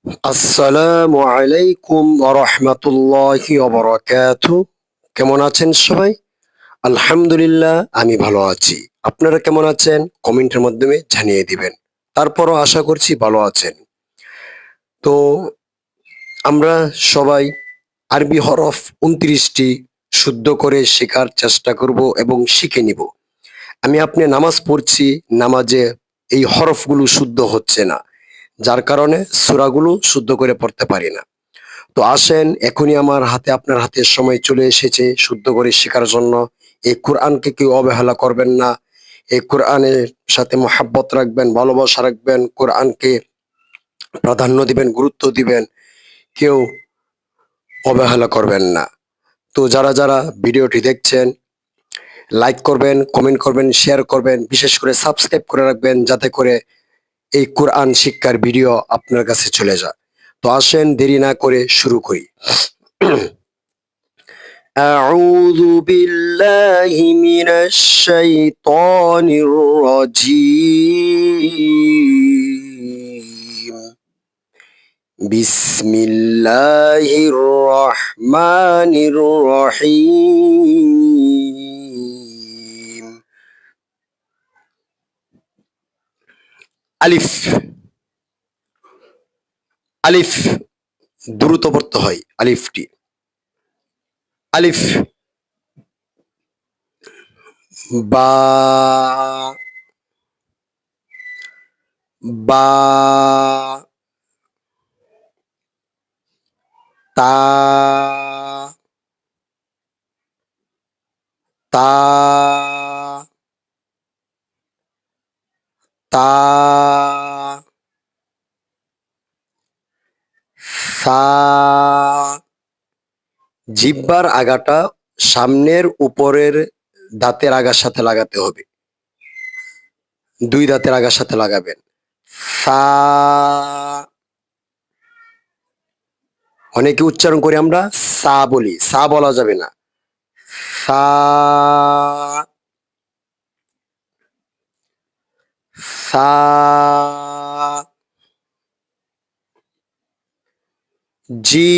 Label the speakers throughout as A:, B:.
A: আসসালামু আলাইকুম ওয়া রাহমাতুল্লাহি ওয়া বারাকাতুহু। কেমন আছেন সবাই? আলহামদুলিল্লাহ আমি ভালো আছি। আপনারা কেমন আছেন? কমেন্টের মাধ্যমে জানিয়ে দিবেন। তারপরও আশা করছি ভালো আছেন। তো আমরা সবাই আরবি হরফ ২৯টি শুদ্ধ করে শেখার চেষ্টা করব এবং শিখে নিব। আপনি নামাজ পড়ছি, নামাজে এই হরফগুলো শুদ্ধ হচ্ছে না। যার কারণে সূরাগুলো শুদ্ধ করে পড়তে পারি না। তো আসেন এখনই আমার হাতে আপনার হাতে সময় চলে এসেছে শুদ্ধ করে শেখার জন্য। এই কোরআনকে কেউ অবহেলা করবেন না। এই কোরআনের সাথে মহাব্বত রাখবেন, ভালোবাসা রাখবেন, কোরআনকে প্রাধান্য দিবেন, গুরুত্ব দিবেন। কেউ অবহেলা করবেন না। তো যারা ভিডিওটি দেখছেন, লাইক করবেন, কমেন্ট করবেন, শেয়ার করবেন, বিশেষ করে সাবস্ক্রাইব করে রাখবেন যাতে করে এই কোরআন শিক্ষার ভিডিও আপনার কাছে চলে যায়। তো আসেন দেরি না করে শুরু করি। أعوذ بالله من الشيطان الرجيم. بسم الله الرحمن الرحيم. আলিফ আলিফ দ্রুত পড়তে হয় আলিফটি। আলিফ বা বা তা তা তা সা। জিহ্বার আগাটা সামনের উপরের দাঁতের আগার সাথে লাগাতে হবে। ২ দাঁতের আগার সাথে লাগাবেন। সা। অনেকে উচ্চারণ করে আমরা সা বলি, সা বলা যাবে না। সা সা। জিম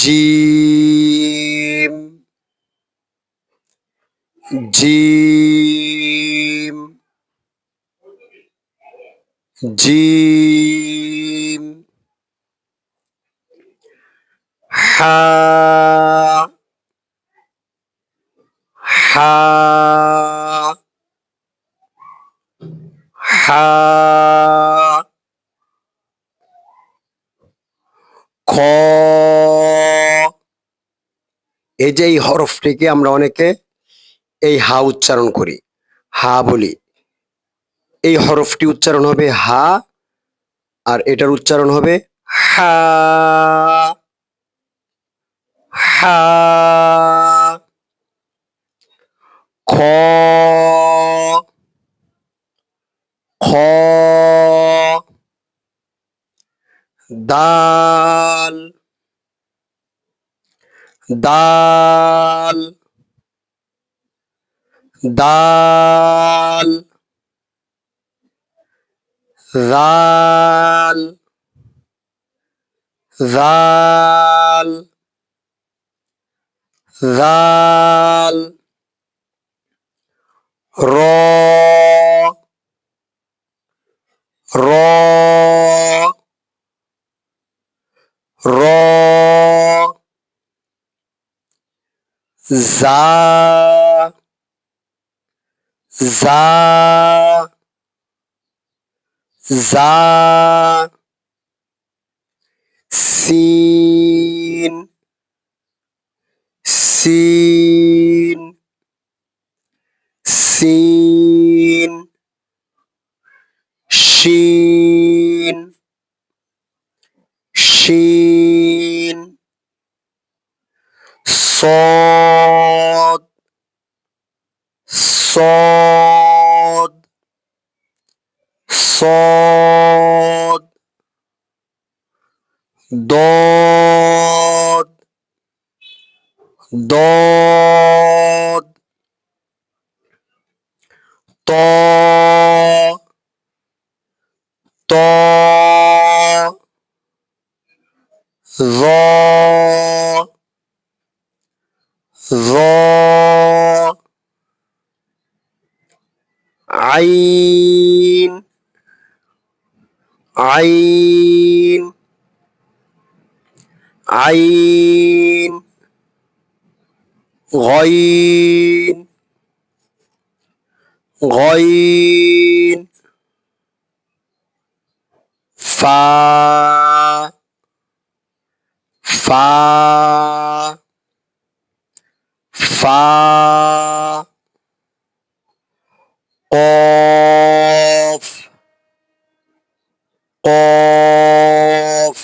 A: জিম জিম জিম। হা হা হা। খ। এই যে এই হরফটিকে আমরা অনেকে এই হা উচ্চারণ করি, হা বলি। এই হরফটি উচ্চারণ হবে হা, আর এটার উচ্চারণ হবে হা। হা। খ। খ। দাল দাল দাল। জাল জাল জাল। র র র। জা জা জা। সিন সিন সিন। শিন শিন। صاد صاد صاد. ضاد ضاد. ط আইন আইন আইন গইন গইন ফা ফা ফা কফ কফ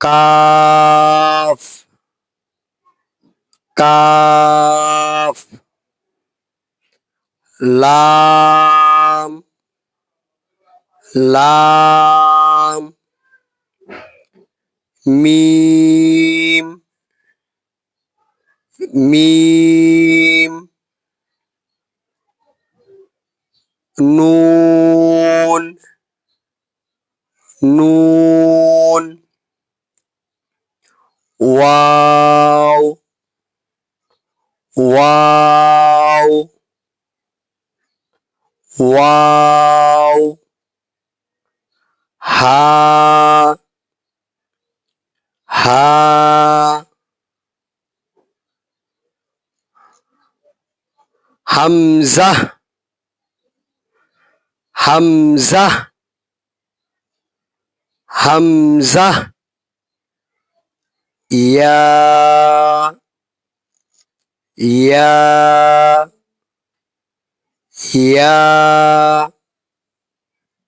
A: কাফ কাফ লাম লাম মিম মিম নুন নুন ওয়াও ওয়াও ওয়াও হা হা হামজা হামজা হামজা ইয়া ইয়া ইয়া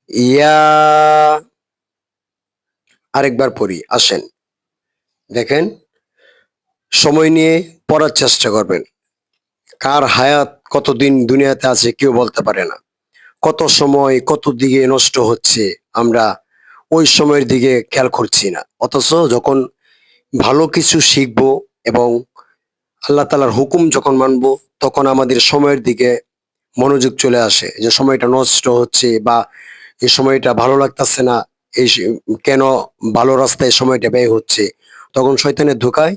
A: ইয়া আরেকবার পড়ি, আসেন দেখেন, সময় নিয়ে পড়ার চেষ্টা করবেন। কার হায়াত কতদিন দুনিয়াতে আছে কেউ বলতে পারে না। কত সময় কত দিকে নষ্ট হচ্ছে, আমরা ওই সময়ের দিকে খেয়াল করছি না। অথচ যখন ভালো কিছু শিখবো এবং আল্লাহ তাআলার হুকুম যখন মানবো, তখন আমাদের সময়ের দিকে মনোযোগ চলে আসে যে সময়টা নষ্ট হচ্ছে বা এই সময়টা ভালো লাগতেছে না, কেন ভালো রাস্তায় সময়টা ব্যয় হচ্ছে। তখন শয়তানের ধোঁকায়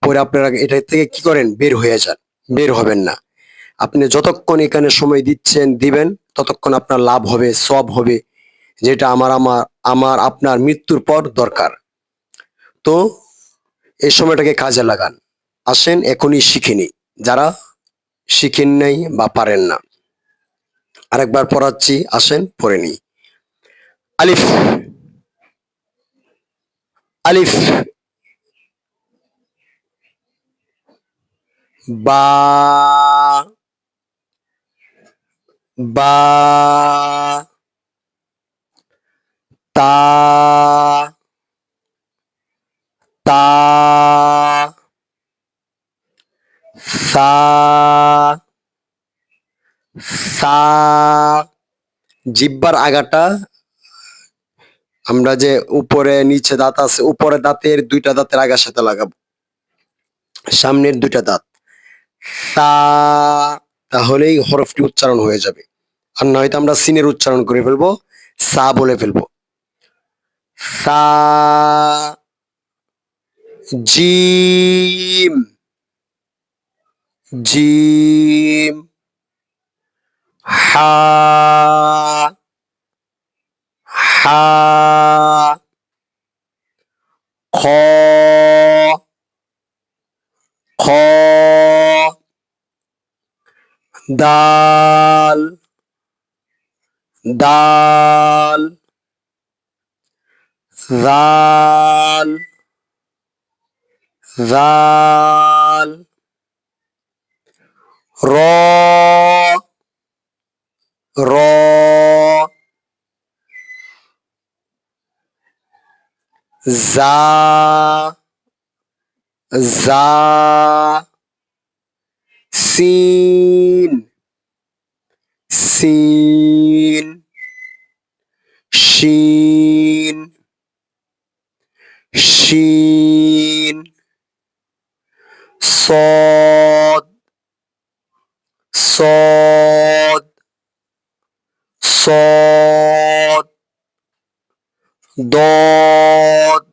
A: পরে আপনারা এটা থেকে কি করেন, বের হয়ে যান। বের হবেন না। আপনি যতক্ষণ এখানে সময় দিবেন ততক্ষণ আপনার লাভ হবে, সওয়াব হবে, যেটা আমার আপনার মৃত্যুর পর দরকার। তো এই সময়টাকে কাজে লাগান। আসেন এখনই শিখে নিই, যারা শিখেন নাই বা পারেন না। আরেকবার পড়াচ্ছি, আসেন পড়ে নিই। আলিফ আলিফ বা বা তা তা সা সা জিহ্বার আগাটা আমরা যে উপরে নিচে দাঁত আছে, উপরে দাঁতের দুইটা দাঁতের আগার সাথে লাগাবো, সামনের দুইটা দাঁত। সা, তাহলেই হরফটি উচ্চারণ হয়ে যাবে। আর নয়তো আমরা সিনের উচ্চারণ করে ফেলবো, সা বলে ফেলবো। সা জিম জিম হা হা খ খ দাল দাল জাল জাল র র জা জা সিন সিন শিন শিন صاد صاد صاد ضاد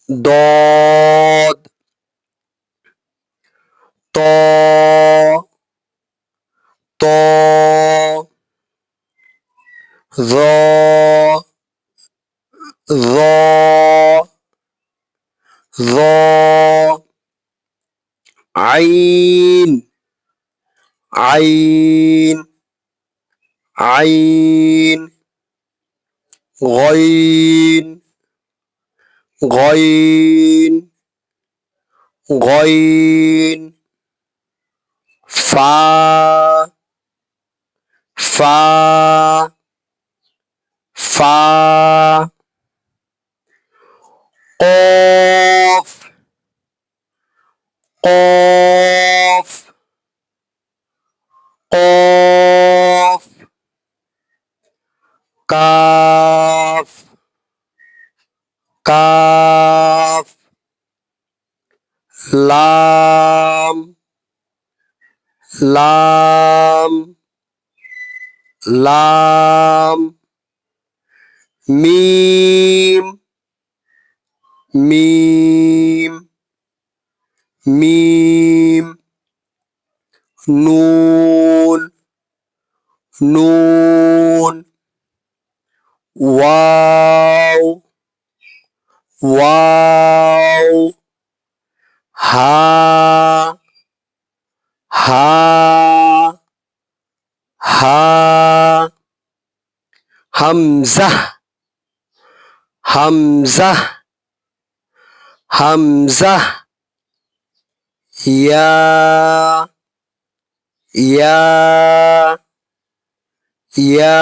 A: ضاد طا ত, য, য, য, আইন, আইন, আইন, গইন, গইন, গইন, ফা, ফা, ফা, কফ, কফ, কফ, কাফ, কাফ, লাম, লাম, লাম, মিম, মিম, মিম, নুন, নুন, ওয়াও, ওয়াও, হা, হা, হা, হামজা, হামজা, হামজা, ইয়া, ইয়া, ইয়া,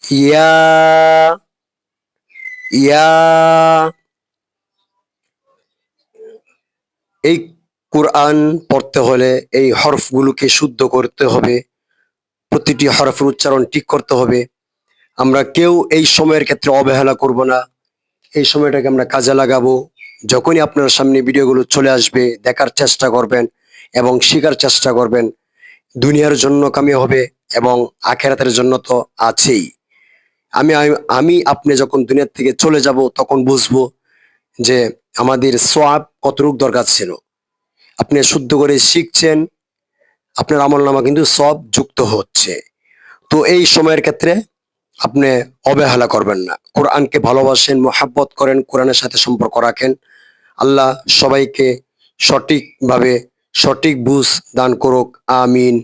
A: ইয়া, ইয়া। এই কোরআন পড়তে হলে এই হরফগুলোকে শুদ্ধ করতে হবে, প্রতিটি হরফের উচ্চারণ ঠিক করতে হবে। আমরা কেউ এই সময়ের ক্ষেত্রে অবহেলা করব না, এই সময়টাকে আমরা কাজে লাগাবো। যখনই আপনার সামনে ভিডিওগুলো চলে আসবে দেখার চেষ্টা করবেন এবং শেখার চেষ্টা করবেন। দুনিয়ার জন্য কামি হবে এবং আখেরাতের জন্য তো আছেই। আমি আমি আপনি যখন দুনিয়ার থেকে চলে যাব তখন বুঝবো যে আমাদের সওয়াব কতটুকু দরকার ছিল। আপনি শুদ্ধ করে শিখছেন, আপনার আমলনামা কিন্তু সব যুক্ত হচ্ছে। তো এই সময়ের ক্ষেত্রে আপনি অবহেলা করবেন না, কোরআনকে ভালোবাসেন, মোহাব্বত করেন, কোরআনের সাথে সম্পর্ক রাখেন। আল্লাহ সবাইকে সঠিকভাবে সঠিক বুঝ দান করুক, আমিন।